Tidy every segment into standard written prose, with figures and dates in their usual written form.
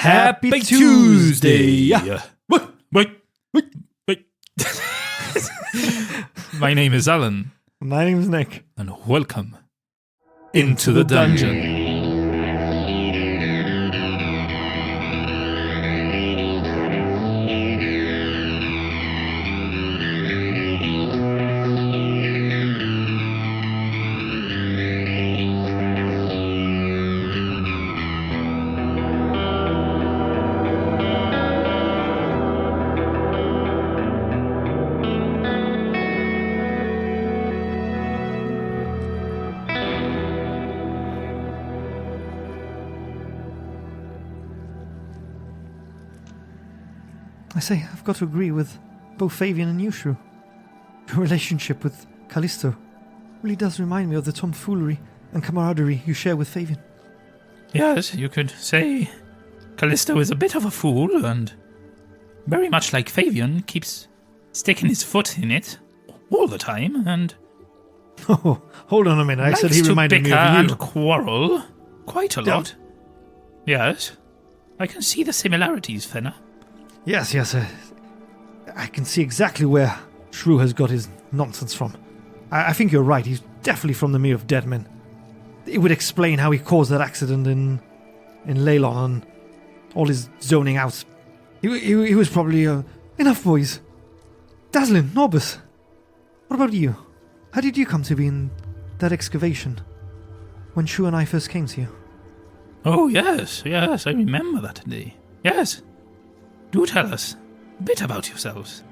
Happy Tuesday! Wait. My name is Alan. My name is Nick. And welcome into the dungeon. I say, I've got to agree with both Fabian and you, Shrew. Your relationship with Callisto really does remind me of the tomfoolery and camaraderie you share with Fabian. Yes, you could say Callisto is a bit of a fool and very much like Fabian keeps sticking his foot in it all the time and Oh, hold on a minute. I said he reminded me of you. And quarrel quite a lot. Yes, I can see the similarities, Fenner. Yes. I can see exactly where Shrew has got his nonsense from. I think you're right. He's definitely from the Mere of Dead Men. It would explain how he caused that accident in Leylon and all his zoning out. He was probably... Enough, boys. Dazyln Norbus, what about you? How did you come to be in that excavation when Shrew and I first came to you? Oh, yes, I remember that day. Yes. Do tell us a bit about yourselves.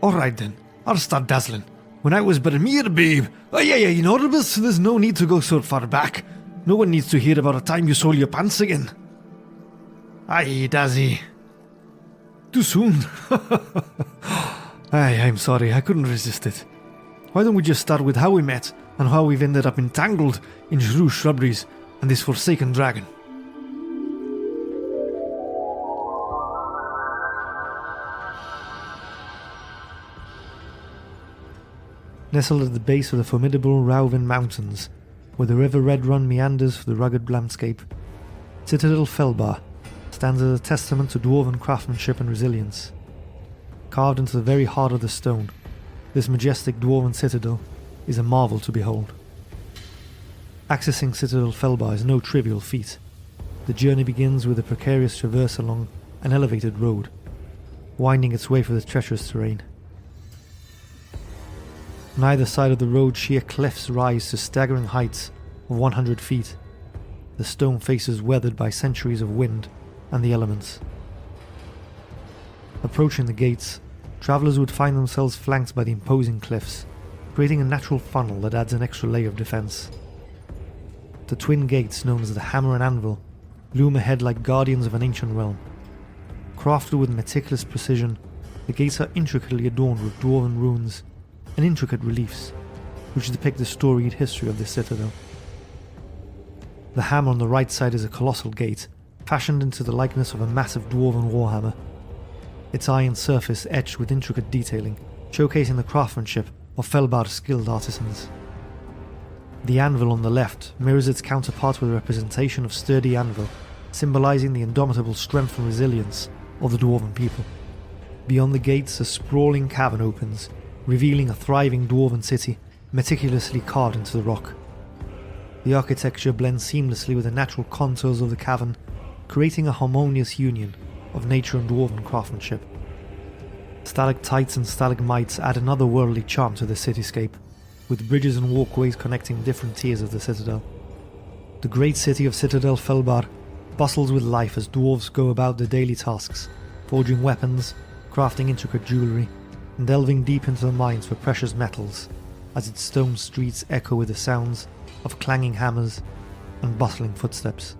Alright then, I'll start Dazyln. When I was but a mere babe. Oh yeah, Norbus, there's no need to go so far back. No one needs to hear about a time you sold your pants again. Aye, Dazzy. Too soon. Aye, I'm sorry, I couldn't resist it. Why don't we just start with how we met and how we've ended up entangled in Shrew Shrubberies and this forsaken dragon. Nestled at the base of the formidable Rauven Mountains, where the river Red Run meanders through the rugged landscape, Citadel Felbar stands as a testament to dwarven craftsmanship and resilience. Carved into the very heart of the stone, this majestic dwarven citadel is a marvel to behold. Accessing Citadel Felbar is no trivial feat. The journey begins with a precarious traverse along an elevated road, winding its way through the treacherous terrain. On either side of the road, sheer cliffs rise to staggering heights of 100 feet, the stone faces weathered by centuries of wind and the elements. Approaching the gates, travellers would find themselves flanked by the imposing cliffs, creating a natural funnel that adds an extra layer of defence. The twin gates, known as the Hammer and Anvil, loom ahead like guardians of an ancient realm. Crafted with meticulous precision, the gates are intricately adorned with dwarven runes and intricate reliefs, which depict the storied history of this citadel. The hammer on the right side is a colossal gate, fashioned into the likeness of a massive dwarven warhammer, its iron surface etched with intricate detailing, showcasing the craftsmanship of Felbar's skilled artisans. The anvil on the left mirrors its counterpart with a representation of sturdy anvil, symbolising the indomitable strength and resilience of the dwarven people. Beyond the gates, a sprawling cavern opens, revealing a thriving dwarven city meticulously carved into the rock. The architecture blends seamlessly with the natural contours of the cavern, creating a harmonious union of nature and dwarven craftsmanship. Stalactites and stalagmites add another worldly charm to the cityscape, with bridges and walkways connecting different tiers of the citadel. The great city of Citadel Felbar bustles with life as dwarves go about their daily tasks, forging weapons, crafting intricate jewellery, and delving deep into the mines for precious metals, as its stone streets echo with the sounds of clanging hammers and bustling footsteps.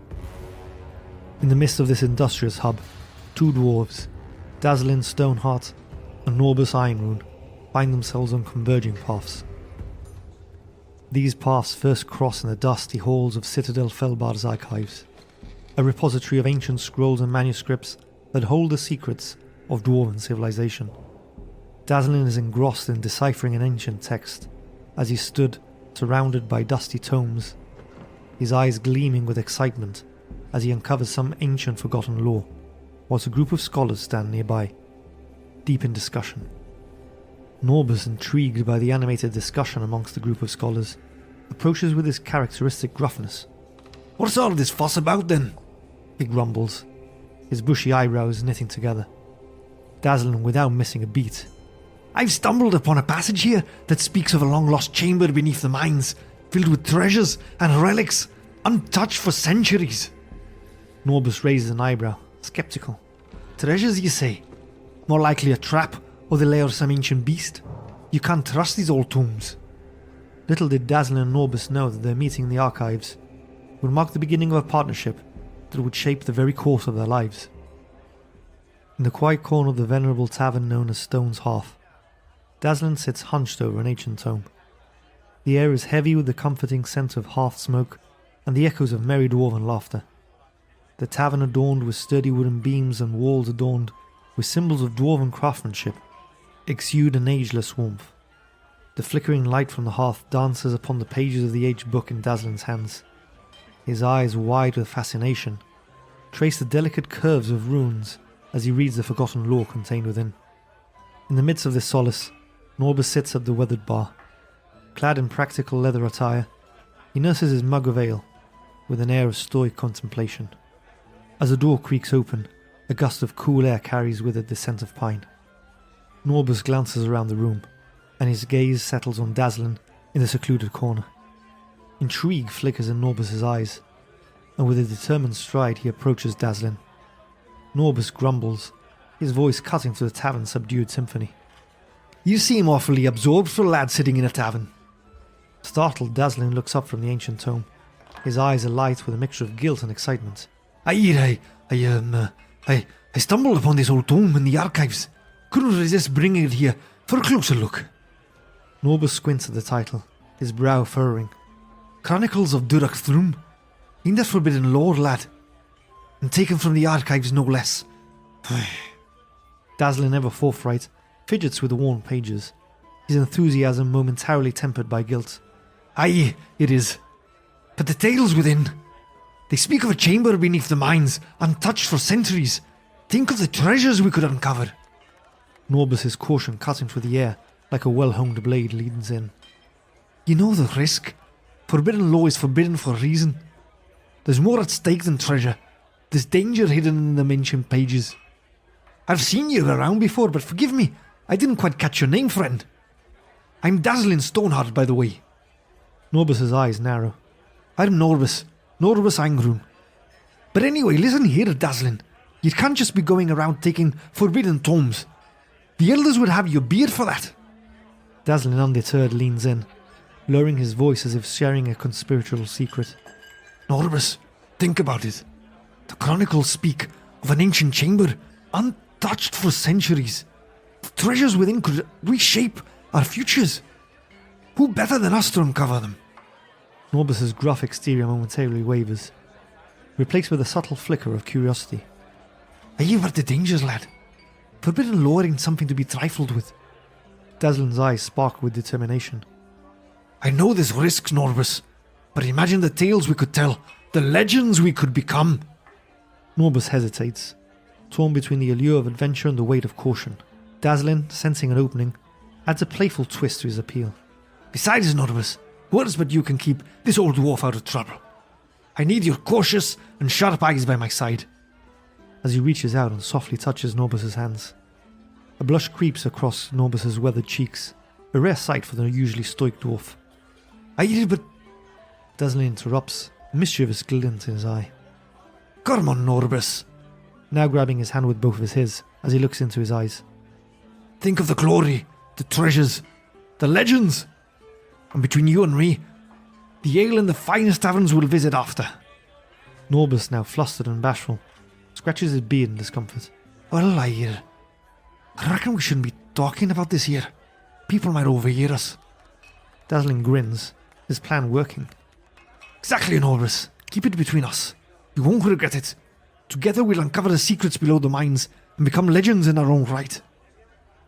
In the midst of this industrious hub, two dwarves, Dazyln Stoneheart and Norbus Ironrune, find themselves on converging paths. These paths first cross in the dusty halls of Citadel Felbar's archives, a repository of ancient scrolls and manuscripts that hold the secrets of dwarven civilization. Dazyln is engrossed in deciphering an ancient text as he stood surrounded by dusty tomes, his eyes gleaming with excitement as he uncovers some ancient forgotten lore, whilst a group of scholars stand nearby, deep in discussion. Norbus, intrigued by the animated discussion amongst the group of scholars, approaches with his characteristic gruffness. "What's all this fuss about then?" he grumbles, his bushy eyebrows knitting together. Dazyln, without missing a beat. "I've stumbled upon a passage here that speaks of a long-lost chamber beneath the mines, filled with treasures and relics, untouched for centuries." Norbus raises an eyebrow, skeptical. "Treasures, you say? More likely a trap or the lair of some ancient beast? You can't trust these old tombs." Little did Dazyln and Norbus know that their meeting in the archives would mark the beginning of a partnership that would shape the very course of their lives. In the quiet corner of the venerable tavern known as Stone's Hearth, Dazyln sits hunched over an ancient tome. The air is heavy with the comforting scent of hearth smoke and the echoes of merry dwarven laughter. The tavern adorned with sturdy wooden beams and walls adorned with symbols of dwarven craftsmanship exude an ageless warmth. The flickering light from the hearth dances upon the pages of the aged book in Dazyln's hands. His eyes, wide with fascination, trace the delicate curves of runes as he reads the forgotten lore contained within. In the midst of this solace, Norbus sits at the weathered bar. Clad in practical leather attire, he nurses his mug of ale with an air of stoic contemplation. As the door creaks open, a gust of cool air carries with it the scent of pine. Norbus glances around the room, and his gaze settles on Dazyln in the secluded corner. Intrigue flickers in Norbus's eyes, and with a determined stride he approaches Dazyln. Norbus grumbles, his voice cutting through the tavern's subdued symphony. "You seem awfully absorbed for a lad sitting in a tavern." Startled, Dazyln looks up from the ancient tome, his eyes alight with a mixture of guilt and excitement. I stumbled upon this old tome in the archives. Couldn't resist bringing it here for a closer look." Norbus squints at the title, his brow furrowing. "Chronicles of Durach Thrum. Ain't that forbidden lore, lad? And taken from the archives, no less." Dazyln, ever forthright, fidgets with the worn pages, his enthusiasm momentarily tempered by guilt. "Aye, it is. But the tales within. They speak of a chamber beneath the mines, untouched for centuries. Think of the treasures we could uncover." Norbus's caution cutting through the air like a well-honed blade leans in. "You know the risk. Forbidden law is forbidden for a reason. There's more at stake than treasure. There's danger hidden in the ancient pages. I've seen you around before, but forgive me, I didn't quite catch your name, friend. I'm Dazyln Stoneheart, by the way." Norbus's eyes narrow. "I'm Norbus Angrun. But anyway, listen here, Dazyln. You can't just be going around taking forbidden tomes. The elders would have your beard for that." Dazyln, undeterred, leans in, lowering his voice as if sharing a conspiratorial secret. "Norbus, think about it. The chronicles speak of an ancient chamber, untouched for centuries. The treasures within could reshape our futures. Who better than us to uncover them?" Norbus's gruff exterior momentarily wavers, replaced with a subtle flicker of curiosity. "Are you aware of the dangers, lad? Forbidden lore ain't something to be trifled with." Dazyln's eyes sparkle with determination. "I know there's risks, Norbus, but imagine the tales we could tell, the legends we could become." Norbus hesitates, torn between the allure of adventure and the weight of caution. Dazyln, sensing an opening, adds a playful twist to his appeal. "Besides, Norbus, who else but you can keep this old dwarf out of trouble? I need your cautious and sharp eyes by my side." As he reaches out and softly touches Norbus's hands, a blush creeps across Norbus's weathered cheeks, a rare sight for the usually stoic dwarf. But Dazyln interrupts, a mischievous glint in his eye. "Come on, Norbus," now grabbing his hand with both of his as he looks into his eyes. "Think of the glory, the treasures, the legends. And between you and me, the ale in the finest taverns we'll visit after." Norbus, now flustered and bashful, scratches his beard in discomfort. "Well, I reckon we shouldn't be talking about this here. People might overhear us." Dazyln grins, his plan working. "Exactly, Norbus. Keep it between us. You won't regret it. Together we'll uncover the secrets below the mines and become legends in our own right."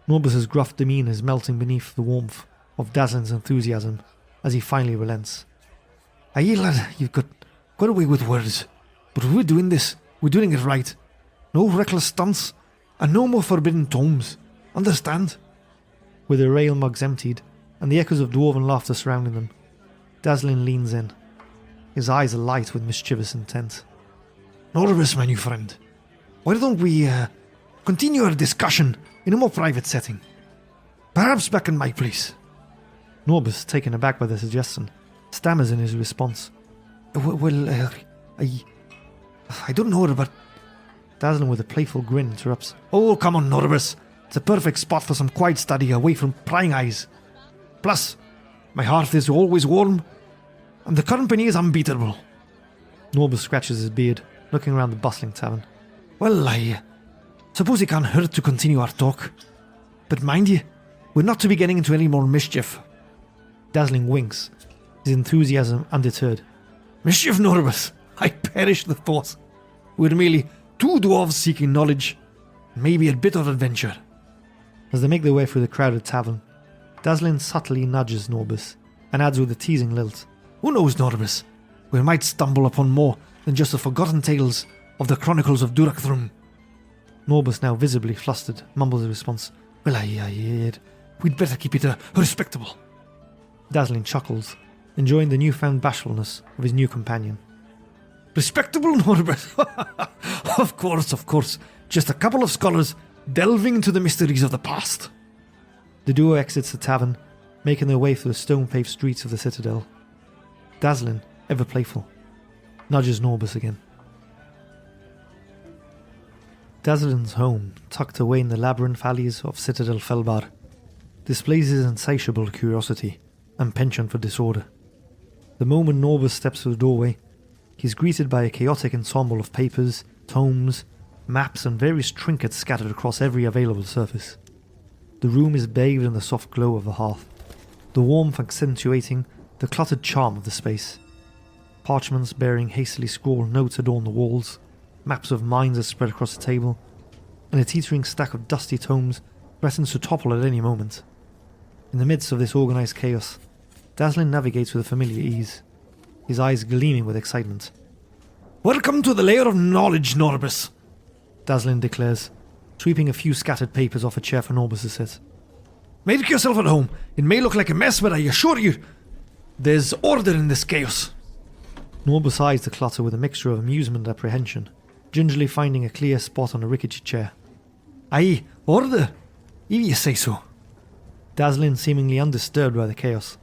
Norbus's gruff demeanour is melting beneath the warmth of Dazyln's enthusiasm as he finally relents. "Aye, lad, you've got away with words. But if we're doing this, we're doing it right. No reckless stunts, and no more forbidden tomes. Understand? With their ale mugs emptied, and the echoes of dwarven laughter surrounding them, Dazyln leans in, his eyes alight with mischievous intent. Norbus, my new friend, why don't we continue our discussion in a more private setting? Perhaps back in my place. Norbus, taken aback by the suggestion, stammers in his response. Well, I don't know, but... Dazyln with a playful grin interrupts. Oh, come on, Norbus. It's a perfect spot for some quiet study away from prying eyes. Plus, my hearth is always warm, and the company is unbeatable. Norbus scratches his beard, looking around the bustling tavern. Well, I suppose it can't hurt to continue our talk. But mind you, we're not to be getting into any more mischief. Dazyln winks, his enthusiasm undeterred. Mischief, Norbus? I perish the thought. We're merely two dwarves seeking knowledge, maybe a bit of adventure. As they make their way through the crowded tavern, Dazyln subtly nudges Norbus and adds with a teasing lilt. Who knows, Norbus? We might stumble upon more than just the forgotten tales of the Chronicles of Durakthrum. Norbus, now visibly flustered, mumbles a response. Well, we'd better keep it respectable. Dazyln chuckles, enjoying the newfound bashfulness of his new companion. Respectable, Norbus? Of course. Just a couple of scholars delving into the mysteries of the past. The duo exits the tavern, making their way through the stone-paved streets of the citadel. Dazyln, ever playful, nudges Norbus again. Dazyln's home, tucked away in the labyrinth alleys of Citadel Felbar, displays his insatiable curiosity and penchant for disorder. The moment Norbus steps through the doorway, he is greeted by a chaotic ensemble of papers, tomes, maps and various trinkets scattered across every available surface. The room is bathed in the soft glow of the hearth, the warmth accentuating the cluttered charm of the space. Parchments bearing hastily scrawled notes adorn the walls, maps of mines are spread across the table, and a teetering stack of dusty tomes threatens to topple at any moment. In the midst of this organised chaos, Dazyln navigates with a familiar ease, his eyes gleaming with excitement. Welcome to the lair of knowledge, Norbus, Dazyln declares, sweeping a few scattered papers off a chair for Norbus to sit. Make yourself at home. It may look like a mess, but I assure you, there's order in this chaos. Norbus eyes the clutter with a mixture of amusement and apprehension, gingerly finding a clear spot on a rickety chair. Aye, order, if you say so. Dazyln, seemingly undisturbed by the chaos,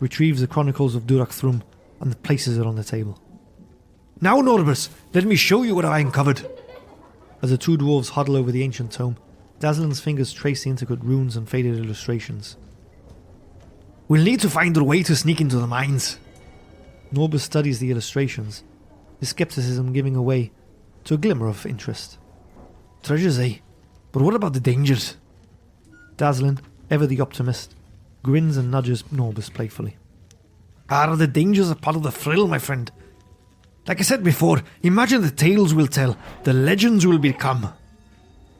retrieves the Chronicles of Durakthrum and places it on the table. Now, Norbus, let me show you what I uncovered. As the two dwarves huddle over the ancient tome, Dazyln's fingers trace the intricate runes and faded illustrations. We'll need to find a way to sneak into the mines. Norbus studies the illustrations, his skepticism giving way to a glimmer of interest. Treasures, eh? But what about the dangers? Dazyln, ever the optimist, grins and nudges Norbus playfully. The dangers are part of the thrill, my friend. Like I said before, imagine the tales we'll tell, the legends we'll become.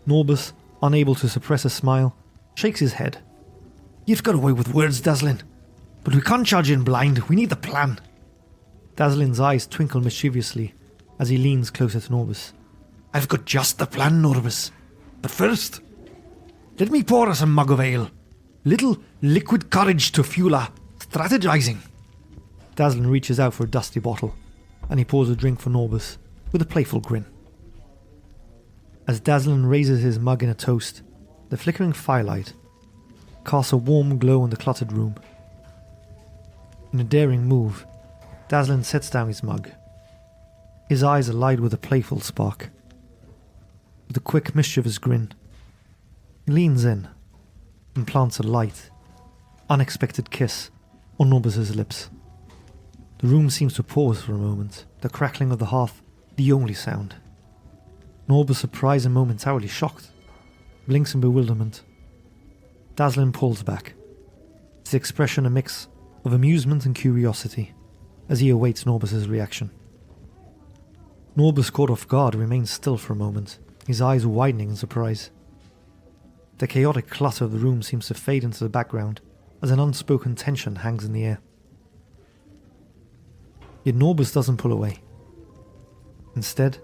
Norbus, unable to suppress a smile, shakes his head. You've got away with words, Dazyln, but we can't charge in blind, we need the plan. Dazyln's eyes twinkle mischievously as he leans closer to Norbus. I've got just the plan, Norbus. But first, let me pour us a mug of ale. Little liquid courage to fuel our strategizing. Dazyln reaches out for a dusty bottle, and he pours a drink for Norbus with a playful grin. As Dazyln raises his mug in a toast, the flickering firelight casts a warm glow on the cluttered room. In a daring move, Dazyln sets down his mug. His eyes alight with a playful spark. With a quick, mischievous grin, he leans in and plants a light, unexpected kiss on Norbus's lips. The room seems to pause for a moment, the crackling of the hearth the only sound. Norbus, surprised and momentarily shocked, blinks in bewilderment. Dazyln pulls back, his expression a mix of amusement and curiosity as he awaits Norbus's reaction. Norbus, caught off guard, remains still for a moment, his eyes widening in surprise. The chaotic clutter of the room seems to fade into the background as an unspoken tension hangs in the air. Yet Norbus doesn't pull away. Instead,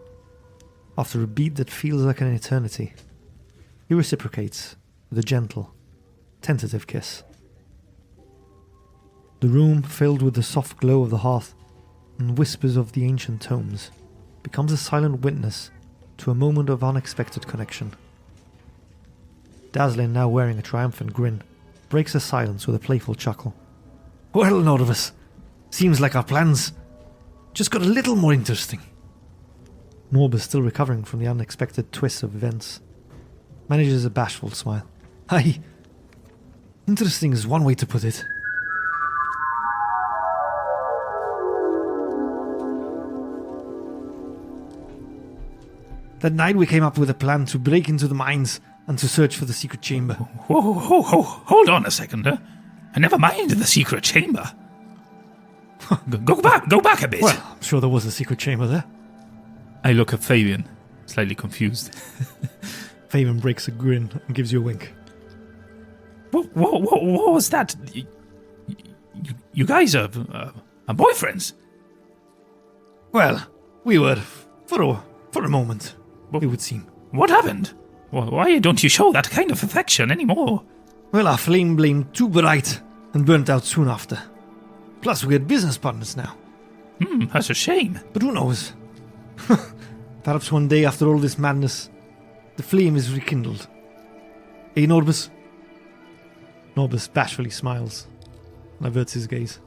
after a beat that feels like an eternity, he reciprocates with a gentle, tentative kiss. The room, filled with the soft glow of the hearth and whispers of the ancient tomes, becomes a silent witness to a moment of unexpected connection. Dazyln, now wearing a triumphant grin, breaks the silence with a playful chuckle. Well, Norbus, seems like our plans just got a little more interesting. Norbus, still recovering from the unexpected twists of events, manages a bashful smile. Aye, interesting is one way to put it. That night we came up with a plan to break into the mines and to search for the secret chamber. Whoa, hold on a second. I never mind the secret chamber. Go back a bit. Well, I'm sure there was a secret chamber there. I look at Fabian, slightly confused. Fabian breaks a grin and gives you a wink. What was that? You guys are boyfriends? Well, we were, for a moment, it would seem. What happened? Why don't you show that kind of affection anymore? Well, our flame blamed too bright and burnt out soon after. Plus, we're business partners now. That's a shame. But who knows? Perhaps one day, after all this madness, the flame is rekindled. Eh, Norbus? Norbus bashfully smiles and averts his gaze.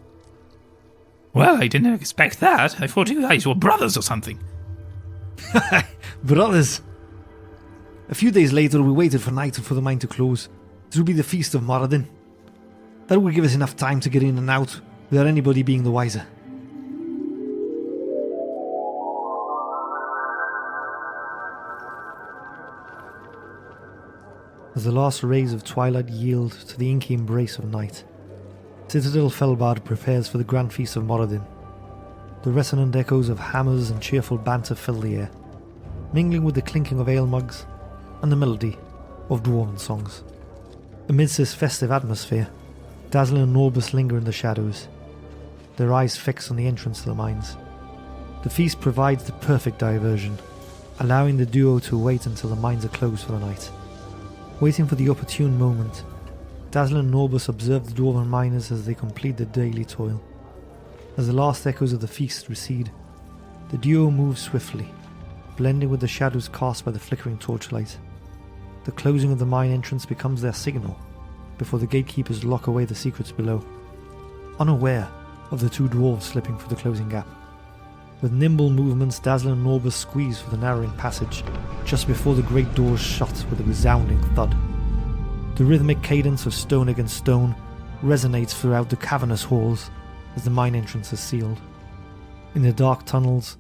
Well, I didn't expect that. I thought you guys were brothers or something. Brothers! A few days later, we waited for night for the mine to close. This would be the Feast of Moradin. That would give us enough time to get in and out without anybody being the wiser. As the last rays of twilight yield to the inky embrace of night, Citadel Felbard prepares for the grand feast of Moradin. The resonant echoes of hammers and cheerful banter fill the air, mingling with the clinking of ale mugs and the melody of dwarven songs. Amidst this festive atmosphere, Dazyln and Norbus linger in the shadows, their eyes fixed on the entrance to the mines. The feast provides the perfect diversion, allowing the duo to wait until the mines are closed for the night. Waiting for the opportune moment, Dazyln and Norbus observe the dwarven miners as they complete their daily toil. As the last echoes of the feast recede, the duo moves swiftly, blending with the shadows cast by the flickering torchlight. The closing of the mine entrance becomes their signal, before the gatekeepers lock away the secrets below, unaware of the two dwarves slipping through the closing gap. With nimble movements, Dazyln and Norbus squeeze for the narrowing passage, just before the great doors shut with a resounding thud. The rhythmic cadence of stone against stone resonates throughout the cavernous halls as the mine entrance is sealed. In the dark tunnels,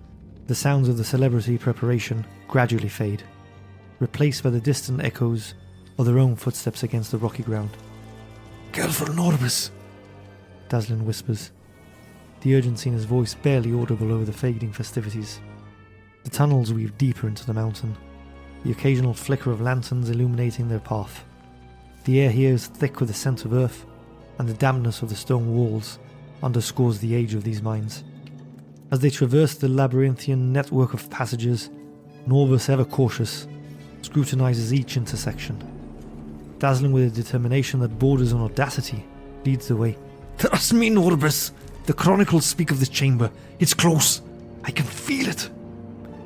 the sounds of the celebrity preparation gradually fade, replaced by the distant echoes of their own footsteps against the rocky ground. "Careful, Norbus," Dazyln whispers, the urgency in his voice barely audible over the fading festivities. The tunnels weave deeper into the mountain, the occasional flicker of lanterns illuminating their path. The air here is thick with the scent of earth, and the dampness of the stone walls underscores the age of these mines. As they traverse the labyrinthian network of passages, Norbus, ever cautious, scrutinizes each intersection. Dazyln, with a determination that borders on audacity, leads the way. "Trust me, Norbus. The chronicles speak of this chamber. It's close. I can feel it."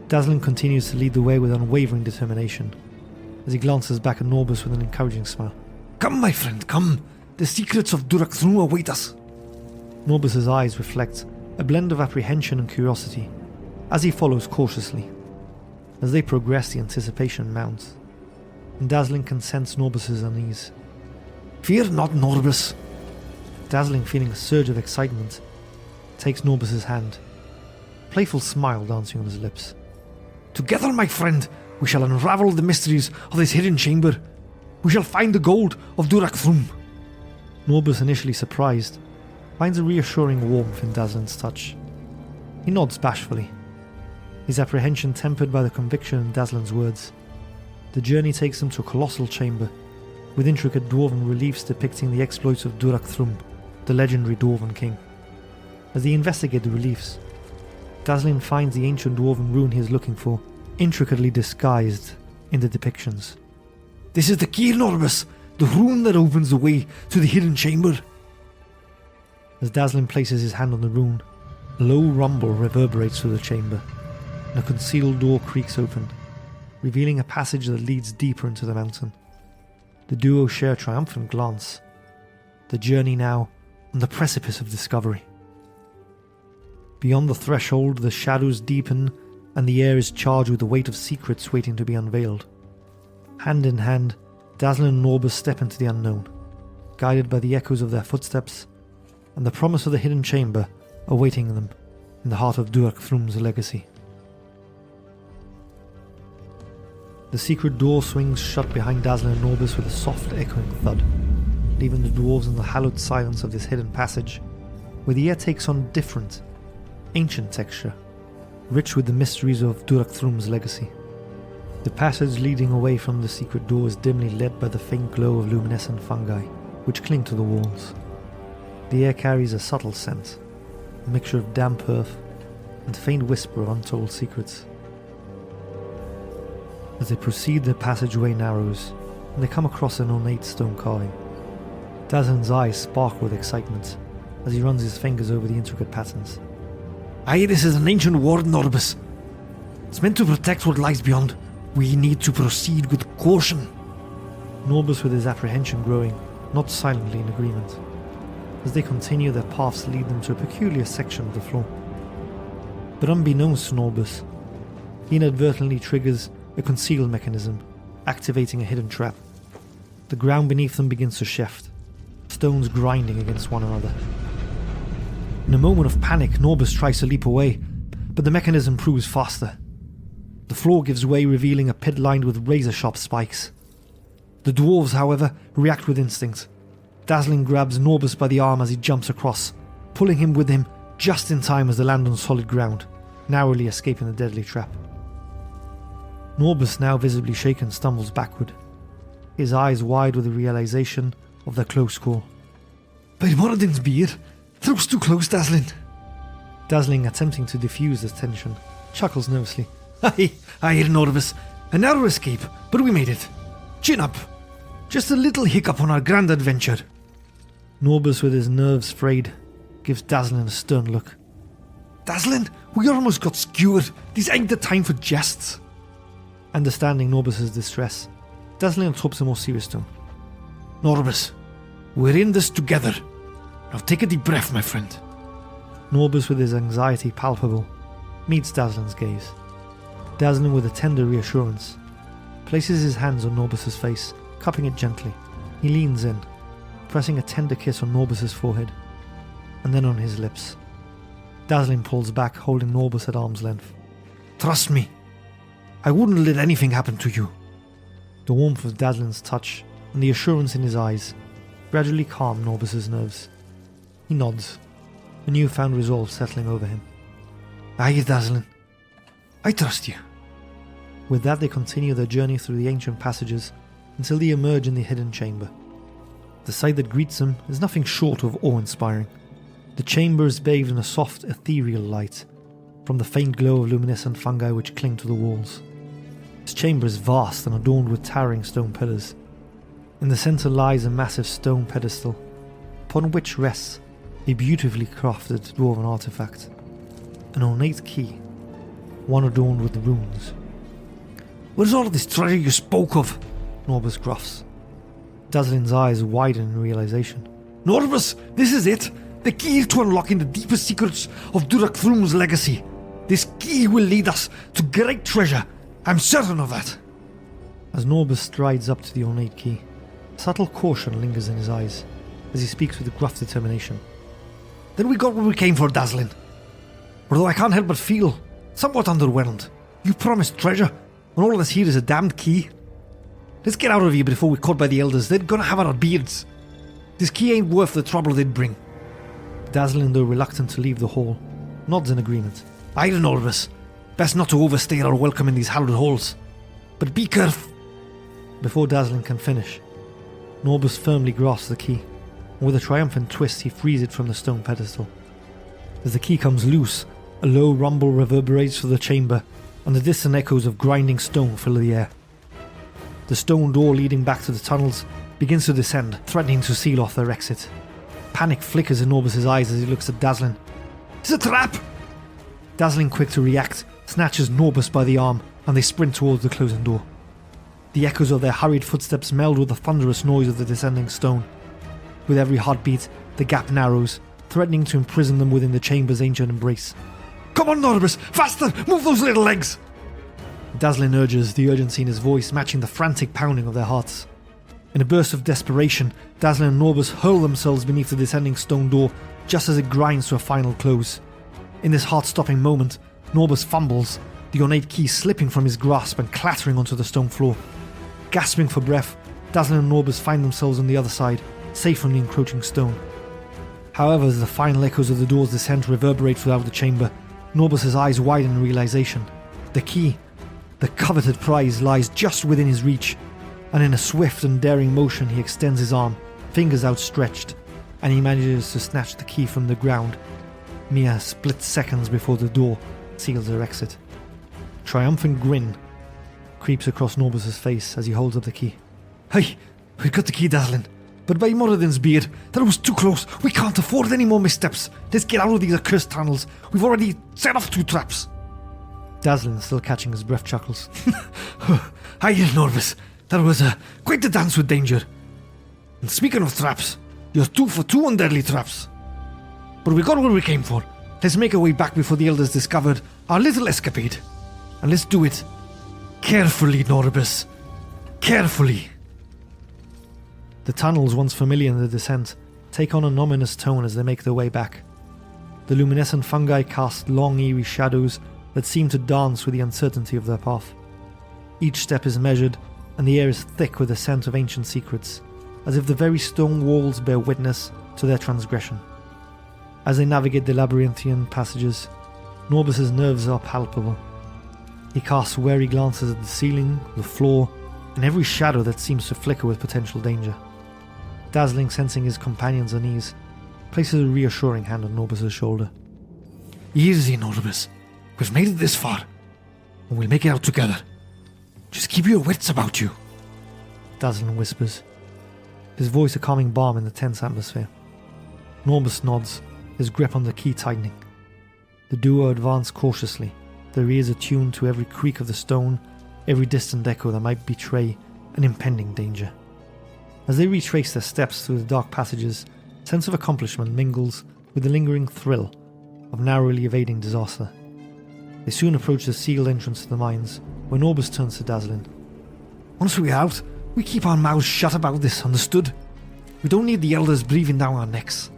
Dazyln continues to lead the way with unwavering determination, as he glances back at Norbus with an encouraging smile. "Come, my friend, come. The secrets of Durak Thrum await us." Norbus's eyes reflect a blend of apprehension and curiosity, as he follows cautiously. As they progress, the anticipation mounts, and Dazyln can sense Norbus's unease. "Fear not, Norbus." Dazyln, feeling a surge of excitement, takes Norbus's hand, a playful smile dancing on his lips. "Together, my friend, we shall unravel the mysteries of this hidden chamber. We shall find the gold of Durak Thrum." Norbus, initially surprised, finds a reassuring warmth in Dazyln's touch. He nods bashfully, his apprehension tempered by the conviction in Dazyln's words. The journey takes them to a colossal chamber, with intricate dwarven reliefs depicting the exploits of Durak Thrum, the legendary dwarven king. As they investigate the reliefs, Dazyln finds the ancient dwarven rune he is looking for, intricately disguised in the depictions. This is the key, Norbus, the rune that opens the way to the hidden chamber. As Dazyln places his hand on the rune, a low rumble reverberates through the chamber, and a concealed door creaks open, revealing a passage that leads deeper into the mountain. The duo share a triumphant glance. The journey now on the precipice of discovery. Beyond the threshold, the shadows deepen, and the air is charged with the weight of secrets waiting to be unveiled. Hand in hand, Dazyln and Norbus step into the unknown, guided by the echoes of their footsteps and the promise of the hidden chamber awaiting them in the heart of Durak Thrum's legacy. The secret door swings shut behind Dazyln and Norbus with a soft echoing thud, leaving the dwarves in the hallowed silence of this hidden passage, where the air takes on different, ancient texture, rich with the mysteries of Durak Thrum's legacy. The passage leading away from the secret door is dimly lit by the faint glow of luminescent fungi, which cling to the walls. The air carries a subtle scent, a mixture of damp earth and faint whisper of untold secrets. As they proceed, the passageway narrows, and they come across an ornate stone carving. Dazyln's eyes sparkle with excitement as he runs his fingers over the intricate patterns. Aye, this is an ancient ward, Norbus. It's meant to protect what lies beyond. We need to proceed with caution. Norbus, with his apprehension growing, nods silently in agreement. As they continue, their paths lead them to a peculiar section of the floor. But unbeknownst to Norbus, he inadvertently triggers a concealed mechanism, activating a hidden trap. The ground beneath them begins to shift, stones grinding against one another. In a moment of panic, Norbus tries to leap away, but the mechanism proves faster. The floor gives way, revealing a pit lined with razor-sharp spikes. The dwarves, however, react with instinct. Dazyln grabs Norbus by the arm as he jumps across, pulling him with him just in time as they land on solid ground, narrowly escaping the deadly trap. Norbus, now visibly shaken, stumbles backward, his eyes wide with the realization of their close call. By Moradin's beard, that was too close, Dazyln. Dazyln, attempting to diffuse the tension, chuckles nervously. Aye, Norbus. A narrow escape, but we made it. Chin up. Just a little hiccup on our grand adventure. Norbus, with his nerves frayed, gives Dazyln a stern look. Dazyln, we almost got skewered. This ain't the time for jests. Understanding Norbus's distress, Dazyln adopts a more serious tone. Norbus, we're in this together. Now take a deep breath, my friend. Norbus, with his anxiety palpable, meets Dazyln's gaze. Dazyln, with a tender reassurance, places his hands on Norbus's face, cupping it gently. He leans in, pressing a tender kiss on Norbus's forehead, and then on his lips. Dazyln pulls back, holding Norbus at arm's length. Trust me, I wouldn't let anything happen to you. The warmth of Dazyln's touch and the assurance in his eyes gradually calm Norbus's nerves. He nods, a newfound resolve settling over him. Aye, Dazyln. I trust you. With that, they continue their journey through the ancient passages until they emerge in the hidden chamber. The sight that greets them is nothing short of awe-inspiring. The chamber is bathed in a soft, ethereal light from the faint glow of luminescent fungi which cling to the walls. This chamber is vast and adorned with towering stone pillars. In the center lies a massive stone pedestal, upon which rests a beautifully crafted dwarven artifact, an ornate key, one adorned with runes. Where's all of this treasure you spoke of? Norbus gruffs. Dazyln's eyes widen in realization. Norbus, this is it! The key to unlocking the deepest secrets of Durak Thrum's legacy. This key will lead us to great treasure. I'm certain of that. As Norbus strides up to the ornate key, subtle caution lingers in his eyes as he speaks with gruff determination. Then we got what we came for, Dazyln. Although I can't help but feel somewhat underwhelmed. You promised treasure, and all that's here is a damned key. Let's get out of here before we're caught by the elders. They're gonna have our beards. This key ain't worth the trouble they'd bring. Dazyln, though reluctant to leave the hall, nods in agreement. Aye, Norbus. Best not to overstay our welcome in these hallowed halls. But be careful. Before Dazyln can finish, Norbus firmly grasps the key, and with a triumphant twist he frees it from the stone pedestal. As the key comes loose, A low rumble reverberates through the chamber, and the distant echoes of grinding stone fill the air. The stone door leading back to the tunnels begins to descend, threatening to seal off their exit. Panic flickers in Norbus' eyes as he looks at Dazyln. It's a trap! Dazyln, quick to react, snatches Norbus by the arm, and they sprint towards the closing door. The echoes of their hurried footsteps meld with the thunderous noise of the descending stone. With every heartbeat, the gap narrows, threatening to imprison them within the chamber's ancient embrace. Come on, Norbus! Faster! Move those little legs! Dazyln urges, the urgency in his voice matching the frantic pounding of their hearts. In a burst of desperation, Dazyln and Norbus hurl themselves beneath the descending stone door just as it grinds to a final close. In this heart-stopping moment, Norbus fumbles, the ornate key slipping from his grasp and clattering onto the stone floor. Gasping for breath, Dazyln and Norbus find themselves on the other side, safe from the encroaching stone. However, as the final echoes of the door's descent reverberate throughout the chamber, Norbus' eyes widen in realization. The key, the coveted prize, lies just within his reach, and in a swift and daring motion he extends his arm, fingers outstretched, and he manages to snatch the key from the ground, mere split seconds before the door seals their exit. A triumphant grin creeps across Norbus' face as he holds up the key. Hey, we've got the key, Dazyln. But by Moradin's beard, that was too close. We can't afford any more missteps. Let's get out of these accursed tunnels. We've already set off 2 traps. Dazyln, still catching his breath, chuckles. Aye, Norbus. That was quite a dance with danger. And speaking of traps, you're 2 for 2 on deadly traps. But we got what we came for. Let's make our way back before the elders discovered our little escapade. And let's do it carefully, Norbus. Carefully. The tunnels, once familiar in the descent, take on an ominous tone as they make their way back. The luminescent fungi cast long, eerie shadows that seem to dance with the uncertainty of their path. Each step is measured, and the air is thick with the scent of ancient secrets, as if the very stone walls bear witness to their transgression. As they navigate the labyrinthian passages, Norbus' nerves are palpable. He casts wary glances at the ceiling, the floor, and every shadow that seems to flicker with potential danger. Dazyln, sensing his companion's unease, places a reassuring hand on Norbus' shoulder. Easy, Norbus. We've made it this far, and we'll make it out together. Just keep your wits about you, Dazyln whispers, his voice a calming balm in the tense atmosphere. Norbus nods, his grip on the key tightening. The duo advance cautiously, their ears attuned to every creak of the stone, every distant echo that might betray an impending danger. As they retrace their steps through the dark passages, a sense of accomplishment mingles with the lingering thrill of narrowly evading disaster. They soon approach the sealed entrance to the mines, where Norbus turns to Dazyln. Once we're out, we keep our mouths shut about this, understood? We don't need the elders breathing down our necks.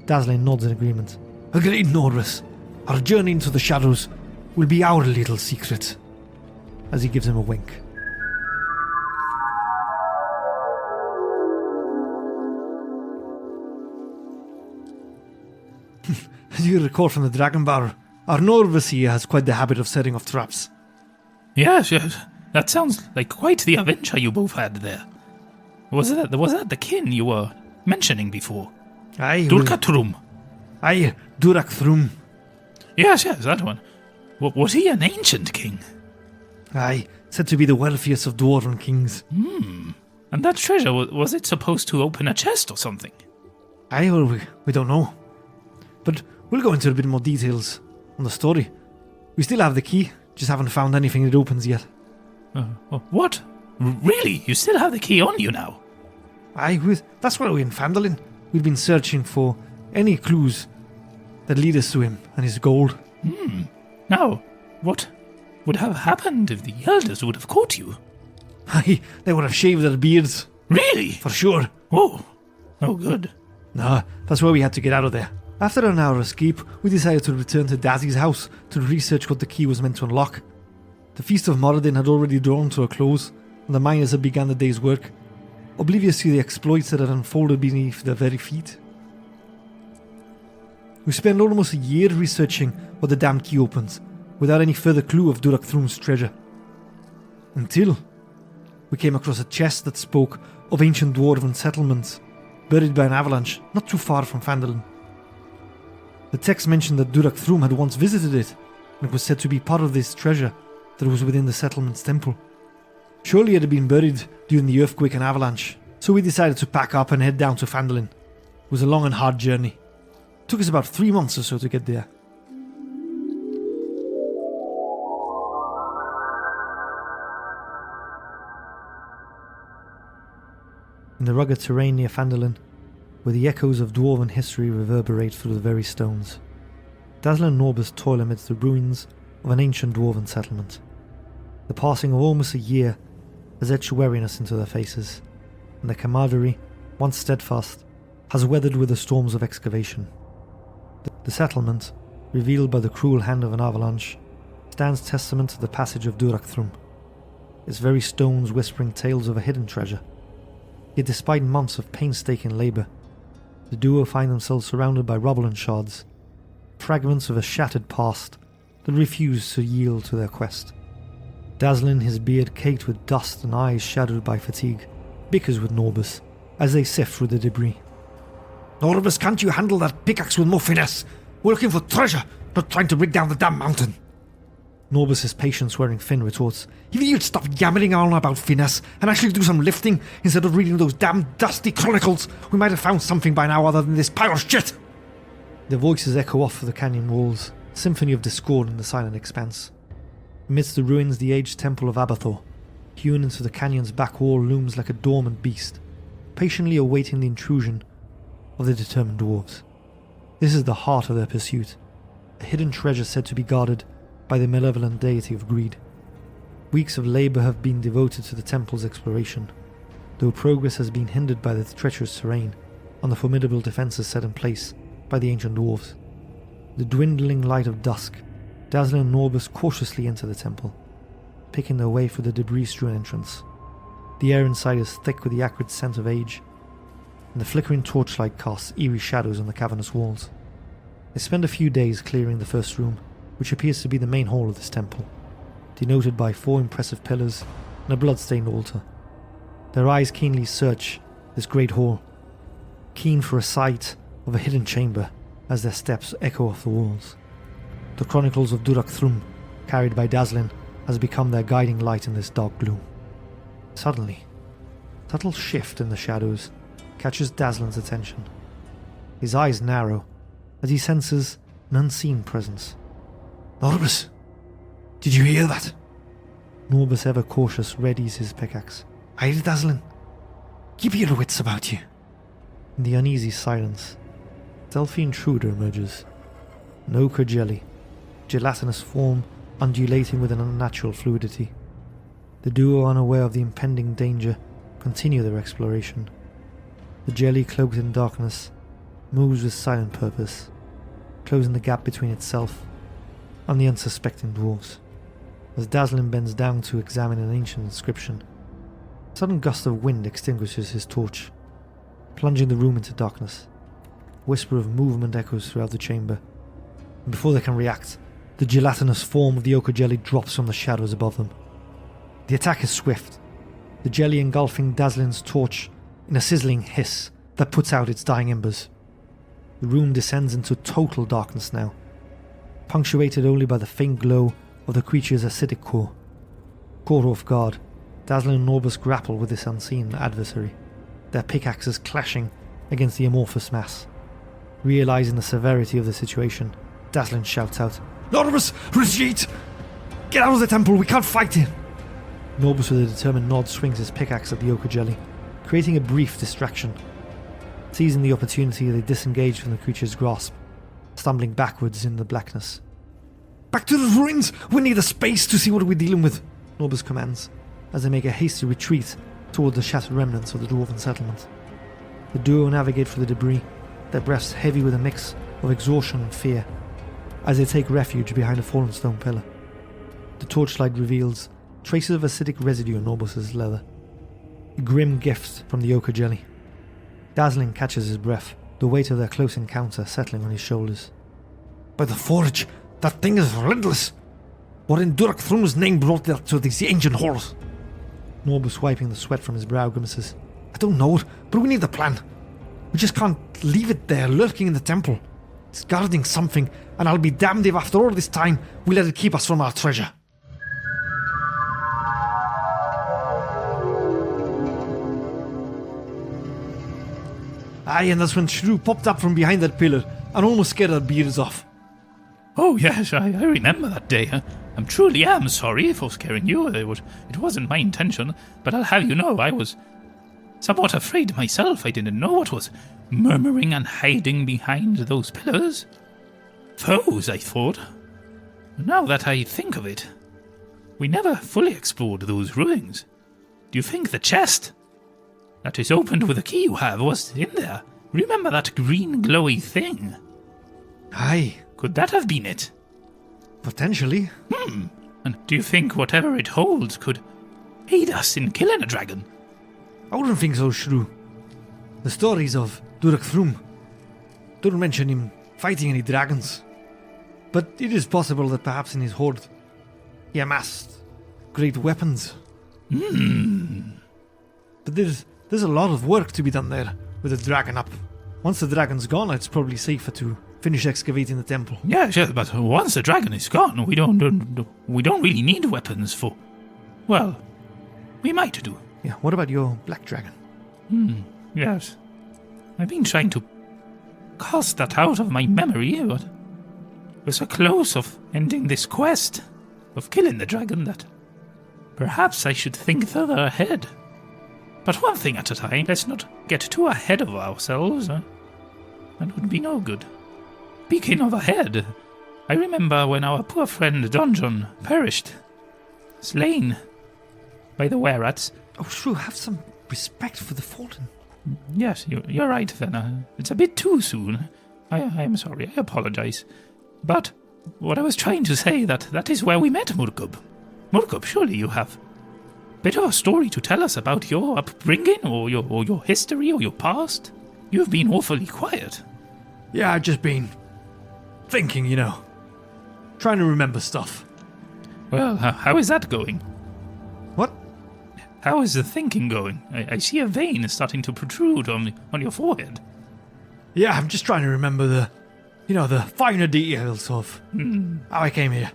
Dazyln nods in agreement. Agreed, Norbus. Our journey into the shadows will be our little secret. As he gives him a wink. As you recall from the Dragon Bar, our Norbus here has quite the habit of setting off traps. Yes. That sounds like quite the adventure you both had there. Was that the kin you were mentioning before? Aye. Durkatrum. Aye, Durak-Thrum. Yes, that one. Was he an ancient king? Aye, said to be the wealthiest of dwarven kings. And that treasure, was it supposed to open a chest or something? Aye, well, we don't know. But we'll go into a bit more details on the story. We still have the key, just haven't found anything that opens yet. What? Really? You still have the key on you now? Aye, that's why we're in Phandalin. We've been searching for any clues that lead us to him and his gold. Now, what would have happened if the elders would have caught you? Aye, they would have shaved their beards. Really? For sure. Oh, good. Nah, that's why we had to get out of there. After an hour escape, we decided to return to Dazzy's house to research what the key was meant to unlock. The Feast of Moradin had already drawn to a close, and the miners had begun the day's work, oblivious to the exploits that had unfolded beneath their very feet. We spent almost a year researching what the damned key opens, without any further clue of Durak-Thrum's treasure. Until we came across a chest that spoke of ancient dwarven settlements, buried by an avalanche not too far from Phandalin. The text mentioned that Durak Thrum had once visited it, and it was said to be part of this treasure that was within the settlement's temple. Surely it had been buried during the earthquake and avalanche, so we decided to pack up and head down to Phandalin. It was a long and hard journey. It took us about 3 months or so to get there. In the rugged terrain near Phandalin, where the echoes of dwarven history reverberate through the very stones, Dazyln Norbus toil amidst the ruins of an ancient dwarven settlement. The passing of almost a year has etched weariness into their faces, and their camaraderie, once steadfast, has weathered with the storms of excavation. The settlement, revealed by the cruel hand of an avalanche, stands testament to the passage of Durak Thrum, its very stones whispering tales of a hidden treasure. Yet despite months of painstaking labour, the duo find themselves surrounded by rubble and shards, fragments of a shattered past that refuse to yield to their quest. Dazyln, his beard caked with dust and eyes shadowed by fatigue, bickers with Norbus as they sift through the debris. Norbus, can't you handle that pickaxe with more finesse? We're looking for treasure, not trying to rig down the damn mountain. Norbus' patience wearing thin retorts, If you'd stop yammering on about finesse and actually do some lifting instead of reading those damn dusty chronicles, we might have found something by now other than this pile of shit. Their voices echo off the canyon walls, a symphony of discord in the silent expanse. Amidst the ruins, the aged temple of Abathor, hewn into the canyon's back wall, looms like a dormant beast, patiently awaiting the intrusion of the determined dwarves. This is the heart of their pursuit, a hidden treasure said to be guarded by the malevolent deity of greed. Weeks of labour have been devoted to the temple's exploration, though progress has been hindered by the treacherous terrain and the formidable defences set in place by the ancient dwarves. The dwindling light of dusk, Dazyln Norbus cautiously enter the temple, picking their way through the debris-strewn entrance. The air inside is thick with the acrid scent of age, and the flickering torchlight casts eerie shadows on the cavernous walls. They spend a few days clearing the first room, which appears to be the main hall of this temple, denoted by 4 impressive pillars and a blood-stained altar. Their eyes keenly search this great hall, keen for a sight of a hidden chamber as their steps echo off the walls. The chronicles of Durak Thrum, carried by Dazyln, has become their guiding light in this dark gloom. Suddenly, a subtle shift in the shadows catches Dazyln's attention. His eyes narrow as he senses an unseen presence. Norbus, did you hear that? Norbus, ever cautious, readies his pickaxe. Aye, Dazyln. Keep your wits about you. In the uneasy silence, a stealthy intruder emerges. An ochre jelly, gelatinous form undulating with an unnatural fluidity. The duo, unaware of the impending danger, continue their exploration. The jelly, cloaked in darkness, moves with silent purpose, closing the gap between itself and the unsuspecting dwarves. As Dazyln bends down to examine an ancient inscription, a sudden gust of wind extinguishes his torch, plunging the room into darkness. A whisper of movement echoes throughout the chamber, and before they can react, the gelatinous form of the ochre jelly drops from the shadows above them. The attack is swift, the jelly engulfing Dazyln's torch in a sizzling hiss that puts out its dying embers. The room descends into total darkness now, punctuated only by the faint glow of the creature's acidic core. Caught off guard, Dazyln Norbus grapple with this unseen adversary, their pickaxes clashing against the amorphous mass. Realizing the severity of the situation, Dazyln shouts out, Norbus, retreat! Get out of the temple, we can't fight here! Norbus, with a determined nod, swings his pickaxe at the ochre jelly, creating a brief distraction. Seizing the opportunity, they disengage from the creature's grasp, stumbling backwards in the blackness. Back to the ruins! We need a space to see what we're dealing with! Norbus commands, as they make a hasty retreat toward the shattered remnants of the dwarven settlement. The duo navigate through the debris, their breaths heavy with a mix of exhaustion and fear, as they take refuge behind a fallen stone pillar. The torchlight reveals traces of acidic residue on Norbus's leather, a grim gift from the ochre jelly. Dazyln catches his breath, the weight of their close encounter settling on his shoulders. By the forge, that thing is relentless! What in Durak Thrum's name brought that to these ancient halls? Norbus, wiping the sweat from his brow, grimaces. I don't know it, but we need a plan. We just can't leave it there lurking in the temple. It's guarding something, and I'll be damned if after all this time we let it keep us from our treasure. Aye, and that's when Shrew popped up from behind that pillar and almost scared our beards off. Oh, yes, I remember that day. I truly am sorry for scaring you. It wasn't my intention, but I'll have you know I was somewhat afraid myself. I didn't know what was murmuring and hiding behind those pillars. Foes, I thought. Now that I think of it, we never fully explored those ruins. Do you think the chest that is opened with the key you have was in there? Remember that green glowy thing? Aye. Could that have been it? Potentially. And do you think whatever it holds could aid us in killing a dragon? I wouldn't think so, Shrew. The stories of Durak Thrum don't mention him fighting any dragons. But it is possible that perhaps in his hoard he amassed great weapons. But there's a lot of work to be done there with the dragon up. Once the dragon's gone, it's probably safer to finish excavating the temple. Yeah, sure, but once the dragon is gone, we don't really need weapons for... Well, we might do. Yeah, what about your black dragon? Yes. I've been trying to cast that out of my memory, but we're so close of ending this quest, of killing the dragon, that perhaps I should think further ahead. But one thing at a time, let's not get too ahead of ourselves. That would be no good. Speaking of ahead, I remember when our poor friend Donjon perished, slain by the were-rats. Oh, Shrew, have some respect for the fallen. Yes, you're right, then. It's a bit too soon. I am sorry, I apologize. But what I was trying to say, that is where we met Murgub. Murgub, surely you have a bit of a story to tell us about your upbringing, or your history, or your past? You've been awfully quiet. Yeah, I've just been thinking, trying to remember stuff. Well, how is that going? What? How is the thinking going? I see a vein starting to protrude on your forehead. Yeah, I'm just trying to remember the finer details of how I came here.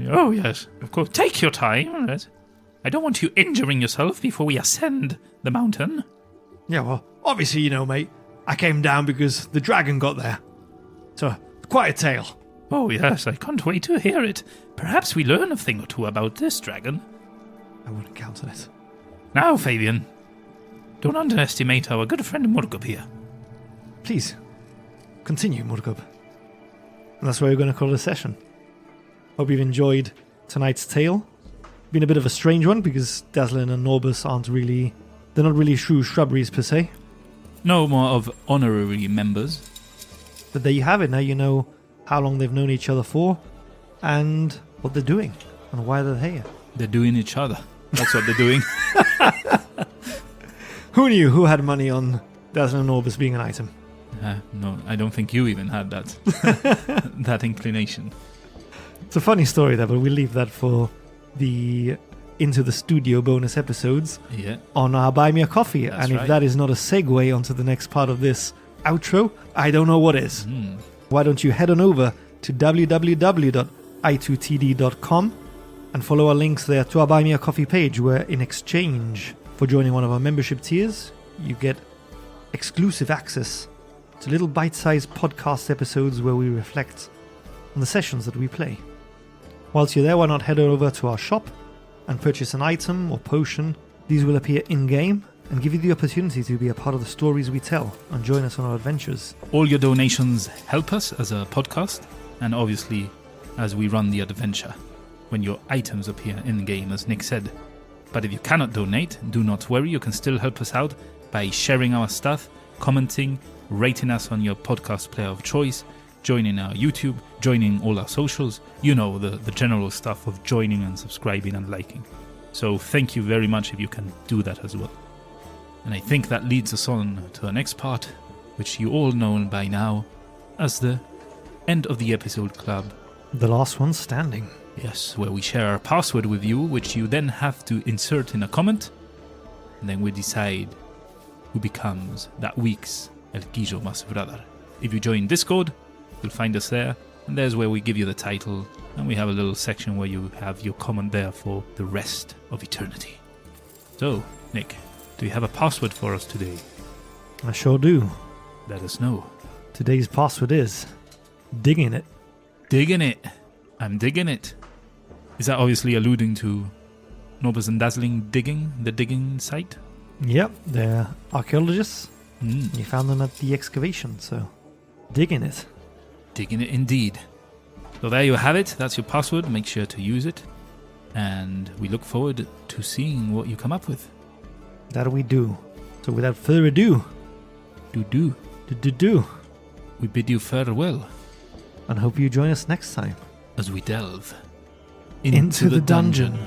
Oh, yes, of course. Take your time. Right? I don't want you injuring yourself before we ascend the mountain. Yeah, well, obviously, mate, I came down because the dragon got there. So, quite a tale. Oh, yes, I can't wait to hear it. Perhaps we learn a thing or two about this dragon. I wouldn't count on it. Now, Fabian, don't underestimate our good friend Murgub here. Please, continue, Murgub. And that's where we're going to call it a session. Hope you've enjoyed tonight's tale. Been a bit of a strange one because Dazyln and Norbus they're not really Shrew Shrubberies per se. No more of honorary members. But there you have it. Now you know how long they've known each other for and what they're doing and why they're here. They're doing each other. That's what they're doing. Who knew who had money on Dazyln Norbus being an item? No, I don't think you even had that that inclination. It's a funny story there, but we'll leave that for the Into the Studio bonus episodes on our Buy Me a Coffee. That's and if that is not a segue onto the next part of this outro, I don't know what is. Why don't you head on over to www.i2td.com and follow our links there to our Buy Me a Coffee page, where in exchange for joining one of our membership tiers, you get exclusive access to little bite-sized podcast episodes where we reflect on the sessions that we play. Whilst you're there, why not head over to our shop and purchase an item or potion. These will appear in-game and give you the opportunity to be a part of the stories we tell and join us on our adventures. All your donations help us as a podcast, and obviously as we run the adventure, when your items appear in-game, as Nick said. But if you cannot donate, do not worry, you can still help us out by sharing our stuff, commenting, rating us on your podcast player of choice, joining our YouTube, joining all our socials, the general stuff of joining and subscribing and liking. So thank you very much if you can do that as well. And I think that leads us on to our next part, which you all know by now as the End of the Episode Club. The last one standing. Yes, where we share our password with you, which you then have to insert in a comment, and then we decide who becomes that week's El Guillo Mas Brother. If you join Discord, You'll find us there, and there's where we give you the title, and we have a little section where you have your comment there for the rest of eternity. So, Nick, do you have a password for us today? I sure do. Let us know. Today's password is digging it. Digging it. I'm digging it. Is that obviously alluding to Norbus and Dazyln digging, the digging site? Yep, they're archaeologists. Mm. You found them at the excavation, so digging it. Digging it indeed. So there you have it. That's your password. Make sure to use it. And we look forward to seeing what you come up with. That we do. So without further ado, Do. We bid you farewell and hope you join us next time as we delve into the dungeon.